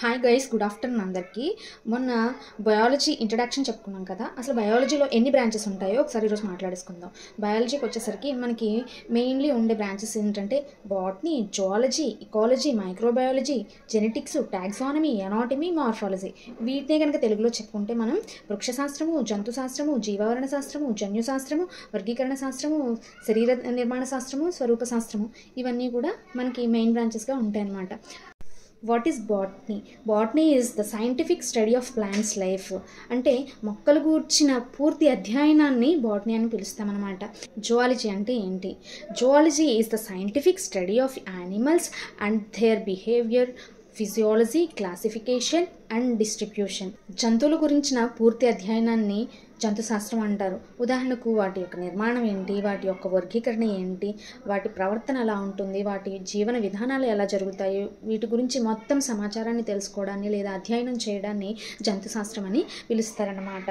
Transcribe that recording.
Hi guys, good afternoon అందరికీ. మొన్న biology introduction చెప్పుకున్నాం కదా. అసలు బయాలజీలో ఎన్ని బ్రాంచెస్ ఉంటాయో ఒకసారి ఈరోజు మాట్లాడేసుకుందాం. బయాలజీకి వచ్చేసరికి మనకి మెయిన్లీ ఉండే బ్రాంచెస్ ఏంటంటే botany, zoology, ecology, microbiology, genetics, taxonomy, anatomy, morphology. వీటినే కనుక తెలుగులో చెప్పుకుంటే మనం వృక్షశాస్త్రము, జంతుశాస్త్రము, జీవావరణ శాస్త్రము, జన్యుశాస్త్రము, వర్గీకరణ శాస్త్రము, శరీర నిర్మాణ శాస్త్రము, స్వరూప శాస్త్రము, ఇవన్నీ కూడా మనకి మెయిన్ బ్రాంచెస్గా ఉంటాయి అన్నమాట. What is botany? Botany is the scientific study of plants life. అంటే మొక్కలు గూర్చిన పూర్తి అధ్యయనాన్ని బాటనీ అని పిలుస్తామన్నమాట. జువాలజీ అంటే ఏంటి? Zoology is the scientific study of animals and their behaviour, physiology, classification and distribution. జంతువుల గురించిన పూర్తి అధ్యయనాన్ని జంతుశాస్త్రం అంటారు. ఉదాహరణకు వాటి యొక్క నిర్మాణం ఏంటి, వాటి యొక్క వర్గీకరణ ఏంటి, వాటి ప్రవర్తన ఎలా ఉంటుంది, వాటి జీవన విధానాలు ఎలా జరుగుతాయి, వీటి గురించి మొత్తం సమాచారాన్ని తెలుసుకోవడాన్ని లేదా అధ్యయనం చేయడాన్ని జంతుశాస్త్రం అని పిలుస్తారన్నమాట.